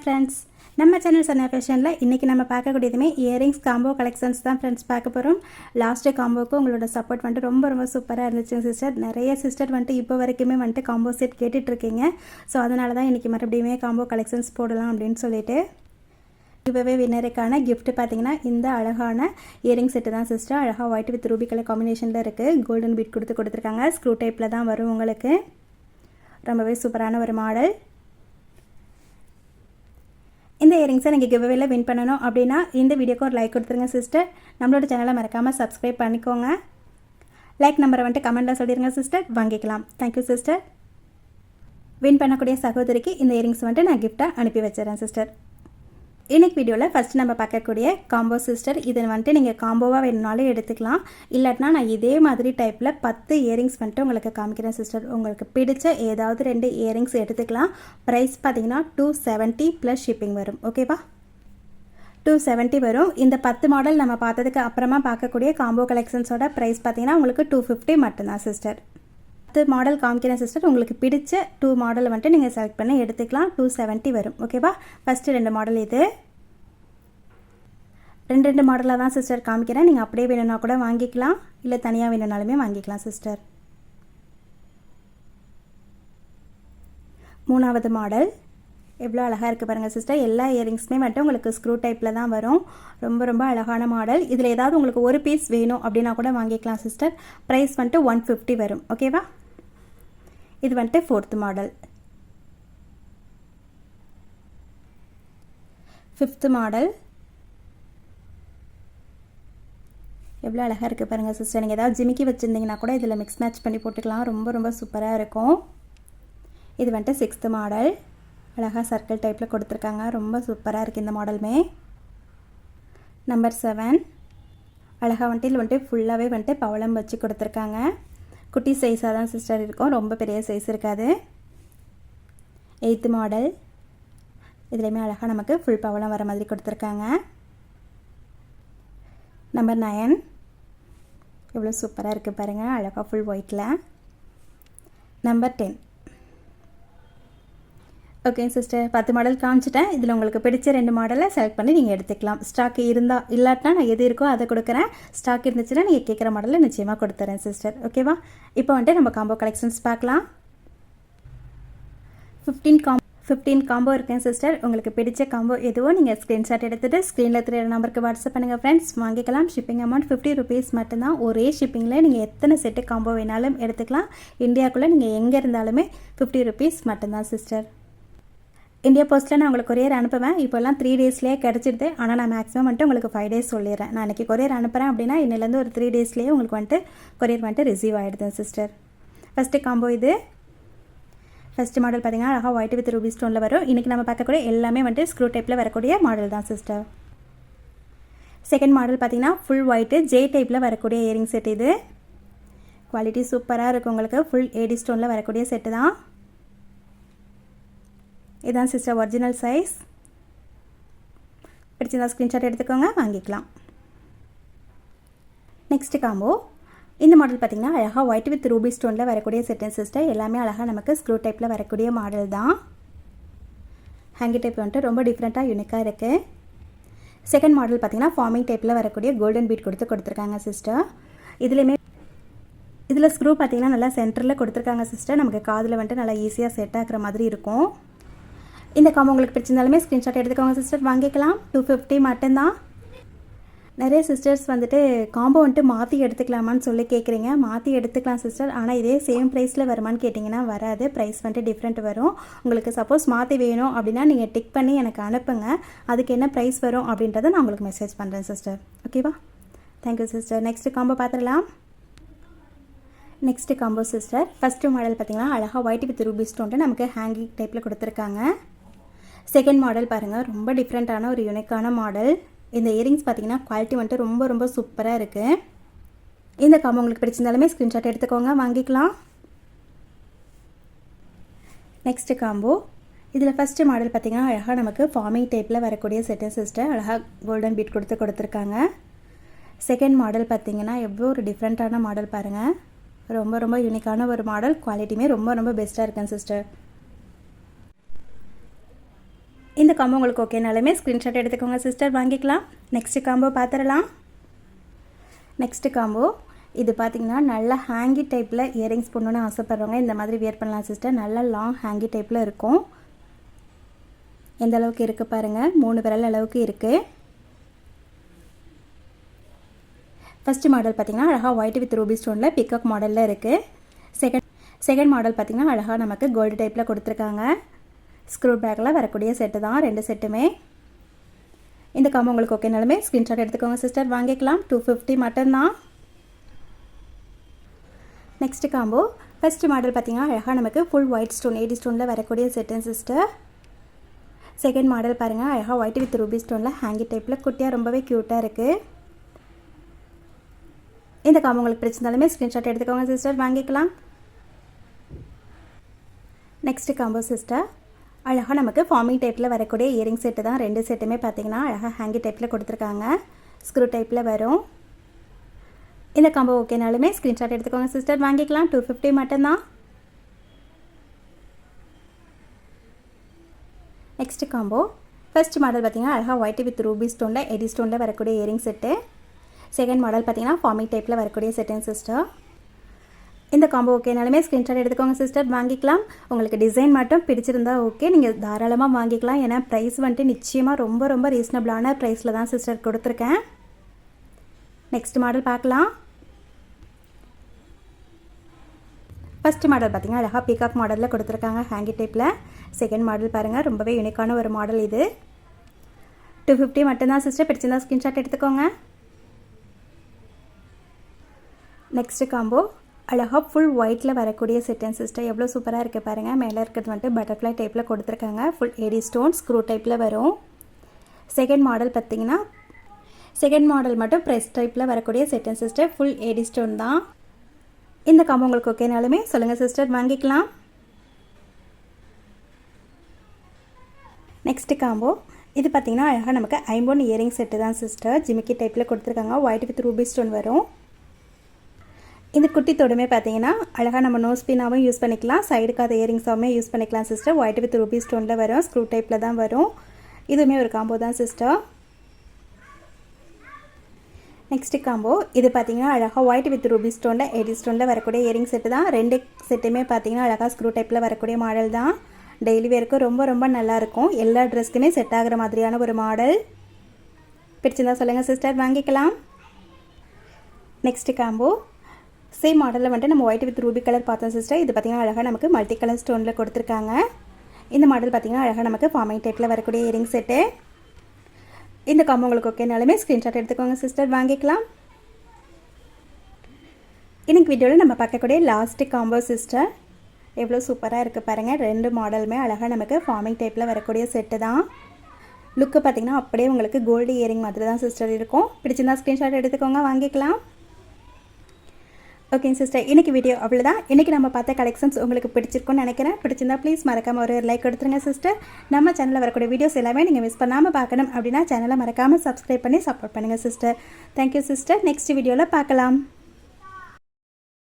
Friends, நம்ம channel chana ஃபேஷனில் இன்றைக்கி நம்ம பார்க்கக்கூடியதுமே இயரிங்ஸ் காம்போ கலெக்ஷன்ஸ் தான் ஃப்ரெண்ட்ஸ் பார்க்க போகிறோம். லாஸ்ட்டு காம்போவுக்கு உங்களோட சப்போர்ட் வந்துட்டு ரொம்ப சூப்பராக இருந்துச்சுங்க சிஸ்டர். நிறைய சிஸ்டர் வந்துட்டு இப்போ வரைக்குமே வந்துட்டு காம்போ செட் கேட்டுட்ருக்கீங்க. ஸோ அதனால தான் இன்றைக்கி மறுபடியுமே காம்போ கலெக்ஷன்ஸ் போடலாம் அப்படின்னு சொல்லிட்டு இப்போவே வின்னருக்கான கிஃப்ட் பார்த்தீங்கன்னா இந்த அழகான இயரிங் செட்டு தான் சிஸ்டர். அழகாக ஒயிட் வித் ரூபி கலர் காம்பினேஷனில் இருக்குது. கோல்டன் பீட் கொடுத்துருக்காங்க. ஸ்க்ரூ டைப்பில் தான் வரும் உங்களுக்கு. ரொம்பவே சூப்பரான ஒரு மாடல். இந்த இயரிங்ஸை நீங்கள் கிவ்அவேல வின் பண்ணணும் அப்படின்னா இந்த வீடியோக்கு ஒரு லைக் கொடுத்துருங்க சிஸ்டர். நம்மளோட சேனலை மறக்காமல் சப்ஸ்கிரைப் பண்ணிக்கோங்க. லைக் நம்பரை வந்துட்டு கமெண்ட்டில் சொல்லிடுங்க சிஸ்டர். வாங்கிக்கலாம். Thank you sister. வின் பண்ணக்கூடிய சகோதரிக்கு இந்த இயரிங்ஸ் வந்துட்டு நான் கிஃப்ட்டாக அனுப்பி வச்சிடறேன் சிஸ்டர். இன்றைக்கி வீடியோவில் ஃபஸ்ட் நம்ம பார்க்கக்கூடிய காம்போ சிஸ்டர். இதை வந்துட்டு நீங்கள் காம்போவாக வேணுனாலும் எடுத்துக்கலாம். இல்லாட்டினா நான் இதே மாதிரி டைப்பில் 10 இயரிங்ஸ் வந்துட்டு உங்களுக்கு காமிக்கிறேன் சிஸ்டர். உங்களுக்கு பிடிச்ச ஏதாவது 2 இயரிங்ஸ் எடுத்துக்கலாம். ப்ரைஸ் பார்த்தீங்கன்னா 270 ப்ளஸ் ஷிப்பிங் வரும். ஓகேவா? 270 வரும். இந்த 10 மாடல் நம்ம பார்த்ததுக்கு அப்புறமா பார்க்கக்கூடிய காம்போ கலெக்ஷன்ஸோட ப்ரைஸ் பார்த்தீங்கன்னா உங்களுக்கு 250 மட்டும்தான் சிஸ்டர். 10 மாடல் காமிக்கிறேன் சிஸ்டர். உங்களுக்கு பிடிச்ச 2 மாடல் வந்துட்டு நீங்கள் செலக்ட் பண்ணி எடுத்துக்கலாம். 270 வரும். ஓகேவா? ஃபஸ்ட்டு 2 மாடல் இது. 2 மாடலாக தான் சிஸ்டர் காமிக்கிறேன். நீங்கள் அப்படியே வேணும்னா கூட வாங்கிக்கலாம், இல்லை தனியாக வேணும்னாலுமே வாங்கிக்கலாம் சிஸ்டர். 3வது மாடல் எவ்வளோ அழகாக இருக்குது பாருங்கள் சிஸ்டர். எல்லா இயரிங்ஸுமே வந்துட்டு உங்களுக்கு ஸ்க்ரூ டைப்பில் தான் வரும். ரொம்ப அழகான மாடல். இதில் ஏதாவது உங்களுக்கு ஒரு பீஸ் வேணும் அப்படின்னா கூட வாங்கிக்கலாம் சிஸ்டர். ப்ரைஸ் வந்துட்டு 150 வரும். ஓகேவா? இது வந்துட்டு 4th மாடல். 5th மாடல் எவ்வளோ அழகாக இருக்குது பாருங்கள் சிஸ்டர். நீங்கள் ஏதாவது ஜிமிக்கி வச்சுருந்தீங்கன்னா கூட இதில் மிக்ஸ் மேட்ச் பண்ணி போட்டுக்கலாம். ரொம்ப சூப்பராக இருக்கும். இது வந்துட்டு 6th மாடல். அழகாக சர்க்கிள் டைப்பில் கொடுத்துருக்காங்க. ரொம்ப சூப்பராக இருக்குது இந்த மாடலுமே. நம்பர் 7 அழகாக வந்துட்டு இதில் வந்துட்டு ஃபுல்லாகவே வந்துட்டு பவளம் வச்சு கொடுத்துருக்காங்க. குட்டி சைஸாக தான் சிஸ்டர் இருக்கும். ரொம்ப பெரிய சைஸ் இருக்காது. 8th model. இதுலேயுமே அழகாக நமக்கு ஃபுல் பவளம் வர மாதிரி கொடுத்துருக்காங்க. நம்பர் 9 எவ்வளோ சூப்பராக இருக்குது பாருங்கள். அழகாக ஃபுல் ஒயிட்டில். நம்பர் 10. ஓகே சிஸ்டர், 10 மாடல் காமிச்சிட்டேன். இதில் உங்களுக்கு பிடிச்ச 2 மாடலை செலக்ட் பண்ணி நீங்கள் எடுத்துக்கலாம். ஸ்டாக் இருந்தால், இல்லாட்டினா நான் எது இருக்கோ அதை கொடுக்குறேன். ஸ்டாக் இருந்துச்சுன்னா நீங்கள் கேட்குற மாடலில் நிச்சயமாக கொடுத்துறேன் சிஸ்டர். ஓகேவா? இப்போ வந்துட்டு நம்ம காம்போ கலெக்ஷன்ஸ் பார்க்கலாம். 15 காம்போ இருக்கேன் சிஸ்டர். உங்களுக்கு பிடிச்ச காம்போ எதுவோ நீங்கள் ஸ்க்ரீன்ஷாட் எடுத்துகிட்டு ஸ்க்ரீனில் தெரியற நம்பருக்கு வாட்ஸ்அப் பண்ணுங்கள் ஃப்ரெண்ட்ஸ். வாங்கிக்கலாம். ஷிப்பிங் அமௌண்ட் 50 ருபீஸ் மட்டும்தான். ஒரே ஷிப்பிங்கில் நீங்கள் எத்தனை செட்டு காம்போ வேணாலும் எடுத்துக்கலாம். இந்தியாவுக்குள்ளே நீங்கள் எங்கே இருந்தாலுமே 50 ருபீஸ் மட்டும்தான் சிஸ்டர். இந்தியா போஸ்ட்டில் நான் உங்களுக்கு கொரியர் அனுப்புவேன். இப்போல்லாம் 3 டேஸ்லேயே கிடச்சிடுது. ஆனால் நான் மேக்ஸிமம் வந்துட்டு உங்களுக்கு 5 டேஸ் சொல்லிடுறேன். நான் இன்றைக்கி கொரியர் அனுப்புகிறேன் அப்படின்னா இன்னிலேருந்து ஒரு 3 டேஸ்லேயே உங்களுக்கு வந்துட்டு கொரியர் வந்துட்டு ரிசீவ் ஆகிடுது சிஸ்டர். ஃபஸ்ட்டு காம்போ இது. ஃபஸ்ட்டு மாடல் பார்த்தீங்கன்னா அழகாக ஒயிட் வித் ரூபி ஸ்டோனில் வரும். இன்றைக்கி நம்ம பார்க்கக்கூடிய எல்லாமே வந்துட்டு ஸ்க்ரூ டைப்பில் வரக்கூடிய மாடல் தான் சிஸ்டர். செகண்ட் மாடல் பார்த்தீங்கன்னா ஃபுல் ஒயிட்டு ஜே டைப்பில் வரக்கூடிய இயரிங் செட். இது குவாலிட்டி சூப்பராக இருக்கும். உங்களுக்கு ஃபுல் ஏடி ஸ்டோனில் வரக்கூடிய செட்டு தான். இதுதான் சிஸ்டர் ஒரிஜினல் சைஸ். பிடிச்சிருந்தா ஸ்க்ரீன்ஷாட் எடுத்துக்கோங்க, வாங்கிக்கலாம். Next combo. இந்த மாடல் பார்த்திங்கன்னா அழகாக ஒயிட் வித் ரூபி ஸ்டோனில் வரக்கூடிய செட்டன் சிஸ்டர். எல்லாமே அழகாக நமக்கு ஸ்க்ரூ டைப்பில் வரக்கூடிய மாடல் தான். ஹேங்கி டைப் வந்துட்டு ரொம்ப டிஃப்ரெண்ட்டாக யூனிக்காக இருக்குது. செகண்ட் மாடல் பார்த்திங்கன்னா ஃபார்மிங் டைப்பில் வரக்கூடிய கோல்டன் பீட் கொடுத்துருக்காங்க சிஸ்டர். இதில் ஸ்க்ரூ பார்த்திங்கன்னா நல்லா சென்டரில் கொடுத்துருக்காங்க சிஸ்டர். நமக்கு காதில் வந்துட்டு நல்லா ஈஸியாக செட் ஆகிற மாதிரி இருக்கும். இந்த காம்போ உங்களுக்கு பிடிச்சிருந்தாலுமே ஸ்க்ரீன்ஷாட் எடுத்துக்கோங்க சிஸ்டர். வாங்கிக்கலாம். 250 மட்டும்தான். நிறைய சிஸ்டர்ஸ் வந்துட்டு காம்போ வந்துட்டு மாற்றி எடுத்துக்கலாமான்னு சொல்லி கேட்குறீங்க. மாற்றி எடுத்துக்கலாம் சிஸ்டர். ஆனால் இதே சேம் ப்ரைஸில் வருமானு கேட்டிங்கன்னா வராது. ப்ரைஸ் வந்துட்டு டிஃப்ரெண்ட் வரும். உங்களுக்கு சப்போஸ் மாற்றி வேணும் அப்படின்னா நீங்கள் டிக் பண்ணி எனக்கு அனுப்புங்க. அதுக்கு என்ன ப்ரைஸ் வரும் அப்படின்றத நான் உங்களுக்கு மெசேஜ் பண்ணுறேன் சிஸ்டர். ஓகேவா? Thank you sister. நெக்ஸ்ட்டு காம்போ பார்த்துடலாம். Next combo sister. First model பார்த்திங்கன்னா அழகாக ஒயிட் வித் ரூபி ஸ்டோன்ட்டு நமக்கு ஹேங்கிங் டைப்பில் கொடுத்துருக்காங்க. செகண்ட் மாடல் பாருங்கள். ரொம்ப டிஃப்ரெண்ட்டான ஒரு யூனிக்கான மாடல். இந்த இயரிங்ஸ் பார்த்திங்கன்னா குவாலிட்டி வந்துட்டு ரொம்ப சூப்பராக இருக்குது. இந்த காம்போ உங்களுக்கு பிடிச்சிருந்தாலுமே ஸ்க்ரீன்ஷாட் எடுத்துக்கோங்க, வாங்கிக்கலாம். Next combo. இதில் ஃபஸ்ட்டு மாடல் பார்த்திங்கன்னா அழகாக நமக்கு ஃபார்மிங் டைப்பில் வரக்கூடிய செட்டு சிஸ்டர். அழகாக கோல்டன் பீட் கொடுத்துருக்காங்க. செகண்ட் மாடல் பார்த்திங்கன்னா எவ்வளோ ஒரு டிஃப்ரெண்ட்டான மாடல் பாருங்கள். ரொம்ப யூனிக்கான ஒரு மாடல். குவாலிட்டியுமே ரொம்ப பெஸ்ட்டாக இருக்குங்க சிஸ்டர். இந்த காம்போ உங்களுக்கு ஓகேனாலுமே ஸ்க்ரீன்ஷாட் எடுத்துக்கோங்க சிஸ்டர், வாங்கிக்கலாம். நெக்ஸ்ட்டு காம்போ பார்த்துடலாம். நெக்ஸ்ட்டு காம்போ இது பார்த்திங்கன்னா நல்ல ஹேங்கி டைப்பில் இயரிங்ஸ் போடணுன்னு ஆசைப்பட்றவங்க இந்த மாதிரி வியர் பண்ணலாம் சிஸ்டர். நல்ல லாங் ஹேங்கி டைப்பில் இருக்கும். எந்த அளவுக்கு இருக்குது பாருங்கள், 3 விரல் அளவுக்கு இருக்குது. ஃபஸ்ட்டு மாடல் பார்த்திங்கன்னா அழகாக ஒயிட் வித் ரூபி ஸ்டோனில் பிக்காக் மாடலில் இருக்குது. செகண்ட் மாடல் பார்த்திங்கன்னா அழகாக நமக்கு கோல்டு டைப்பில் கொடுத்துருக்காங்க. ஸ்க்ரூ பேக்கில் வரக்கூடிய செட்டு தான் 2 செட்டுமே. இந்த காம்போ உங்களுக்கு ஓகேனாலுமே ஸ்க்ரீன்ஷாட் எடுத்துக்கோங்க சிஸ்டர், வாங்கிக்கலாம். 250 மட்டும்தான். நெக்ஸ்ட்டு காம்போ ஃபஸ்ட்டு மாடல் பார்த்திங்கன்னா அழகாக நமக்கு ஃபுல் ஒயிட் ஸ்டோன் 80 ஸ்டோனில் வரக்கூடிய செட்டுன்னு சிஸ்டர். செகண்ட் மாடல் பாருங்கள், அழகாக ஒயிட் வித் ரூபி ஸ்டோனில் ஹேங்கி டைப்பில் குட்டியாக ரொம்பவே க்யூட்டாக இருக்குது. இந்த காம்போ உங்களுக்கு பிடிச்சிருந்தாலுமே ஸ்க்ரீன்ஷாட் எடுத்துக்கோங்க சிஸ்டர், வாங்கிக்கலாம். நெக்ஸ்ட்டு காம்போ சிஸ்டர் அழகாக நமக்கு ஃபார்மிங் டைப்பில் வரக்கூடிய இயரிங் செட்டு தான். 2 செட்டுமே பார்த்திங்கன்னா அழகாக ஹேங்கி டைப்பில் கொடுத்துருக்காங்க. ஸ்க்ரூ டைப்பில் வரும். இந்த காம்போ ஓகேனாலுமே ஸ்க்ரீன்ஷாட் எடுத்துக்கோங்க சிஸ்டர், வாங்கிக்கலாம். 250 மட்டும்தான். நெக்ஸ்ட் காம்போ ஃபர்ஸ்ட் மாடல் பார்த்திங்கன்னா அழகாக ஒயிட் வித் ரூபி ஸ்டோனில் 80 ஸ்டோனில் வரக்கூடிய இயரிங் செட்டு. செகண்ட் மாடல் பார்த்திங்கன்னா ஃபார்மிங் டைப்பில் வரக்கூடிய செட்டுங்க சிஸ்டர். இந்த காம்போ ஓகேனாலுமே ஸ்க்ரீன்ஷாட் எடுத்துக்கோங்க சிஸ்டர், வாங்கிக்கலாம். உங்களுக்கு டிசைன் மட்டும் பிடிச்சிருந்தா ஓகே, நீங்கள் தாராளமாக வாங்கிக்கலாம். ஏன்னா ப்ரைஸ் வந்துட்டு நிச்சயமாக ரொம்ப ரொம்ப ரீசனபிளான ப்ரைஸில் தான் சிஸ்டர் கொடுத்துருக்கேன். நெக்ஸ்ட் மாடல் பார்க்கலாம். ஃபஸ்ட் மாடல் பார்த்திங்கன்னா அழகாக பீகாக் மாடலில் கொடுத்துருக்காங்க ஹேங்கி டைப்பில். செகண்ட் மாடல் பாருங்கள், ரொம்பவே யூனிக்கான ஒரு மாடல் இது. 250 மட்டும்தான் சிஸ்டர், பிடிச்சிருந்தா ஸ்க்ரீன்ஷாட் எடுத்துக்கோங்க. நெக்ஸ்ட்டு காம்போ அழகாக ஃபுல் ஒயிட்டில் வரக்கூடிய செட்டன் சிஸ்டர். எவ்வளோ சூப்பராக இருக்குது பாருங்கள். மேலே இருக்கிறது வந்துட்டு பட்டர்ஃப்ளை டைப்பில் கொடுத்துருக்காங்க. ஃபுல் 80 ஸ்டோன் ஸ்க்ரூ டைப்பில் வரும். செகண்ட் மாடல் பார்த்திங்கன்னா செகண்ட் மாடல் மட்டும் ப்ரெஸ் டைப்பில் வரக்கூடிய செட்டன் சிஸ்டர். ஃபுல் 80 ஸ்டோன் தான். இந்த காம்போ உங்களுக்கு ஓகேனாலுமே சொல்லுங்கள் சிஸ்டர், வாங்கிக்கலாம். நெக்ஸ்ட்டு காம்போ இது பார்த்திங்கன்னா அழகாக நமக்கு ஐம்பொன் இயரிங் செட்டு தான் சிஸ்டர். ஜிமிக்கி டைப்பில் கொடுத்துருக்காங்க. ஒயிட் வித் ரூபி ஸ்டோன் வரும். இந்த குட்டி தோடுமே பார்த்தீங்கன்னா அழகாக நம்ம நோஸ் பின்னாகவும் யூஸ் பண்ணிக்கலாம், சைடுக்கு அது இயரிங்ஸாகவும் யூஸ் பண்ணிக்கலாம் சிஸ்டர். ஒயிட் வித் ரூபி ஸ்டோனில் வரும். ஸ்க்ரூ டைப்பில் தான் வரும். இதுவுமே ஒரு காம்போ தான் சிஸ்டர். நெக்ஸ்ட்டு காம்போ இது பார்த்திங்கன்னா அழகாக ஒயிட் வித் ரூபி ஸ்டோனில் 80 ஸ்டோனில் வரக்கூடிய இயரிங் செட்டு தான். 2 செட்டுமே பார்த்திங்கன்னா அழகாக ஸ்க்ரூ டைப்பில் வரக்கூடிய மாடல் தான். டெய்லி வேருக்கு ரொம்ப ரொம்ப நல்லாயிருக்கும். எல்லா ட்ரெஸ்க்குமே செட் ஆகிற மாதிரியான ஒரு மாடல். பிடிச்சிருந்தா சொல்லுங்கள் சிஸ்டர், வாங்கிக்கலாம். நெக்ஸ்ட்டு காம்போ சேம் மாடலில் வந்துட்டு நம்ம ஒயிட் வித் ரூபி கலர் பார்த்தோம் சிஸ்டர். இது பார்த்திங்கன்னா அழகாக நமக்கு மல்டி கலர் ஸ்டோனில் கொடுத்துருக்காங்க. இந்த மாடல் பார்த்திங்கன்னா அழகாக நமக்கு ஃபார்மிங் டைப்பில் வரக்கூடிய இயரிங் செட்டு. இந்த காம்போ உங்களுக்கு ஓகேனாலுமே ஸ்க்ரீன்ஷாட் எடுத்துக்கோங்க சிஸ்டர், வாங்கிக்கலாம். இன்னைக்கு வீடியோவில் நம்ம பார்க்கக்கூடிய லாஸ்ட்டு காம்போ சிஸ்டர். எவ்வளோ சூப்பராக இருக்குது பாருங்கள். 2 மாடலுமே அழகாக நமக்கு ஃபார்மிங் டைப்பில் வரக்கூடிய செட்டு தான். லுக்கு பார்த்திங்கன்னா அப்படியே உங்களுக்கு கோல்டு இயரிங் மாதிரி தான் சிஸ்டர் இருக்கும். பிடிச்சிருந்தா ஸ்க்ரீன்ஷாட் எடுத்துக்கோங்க, வாங்கிக்கலாம். ஓகேங்க சிஸ்டர், இன்றைக்கி வீடியோ அவ்வளோதான். இன்றைக்கி நம்ம பார்த்த கலெக்ஷன்ஸ் உங்களுக்கு பிடிச்சிருக்குன்னு நினைக்கிறேன். பிடிச்சிருந்தா ப்ளீஸ் மறக்காமல் ஒரு லைக் கொடுத்துருங்க சிஸ்டர். நம்ம சேனலில் வரக்கூடிய வீடியோஸ் எல்லாமே நீங்கள் மிஸ் பண்ணாமல் பார்க்கணும் அப்படின்னா சேனலை மறக்காமல் சப்ஸ்கிரைப் பண்ணி சப்போர்ட் பண்ணுங்கள் சிஸ்டர். Thank you sister. நெக்ஸ்ட் வீடியோவில் பார்க்கலாம்.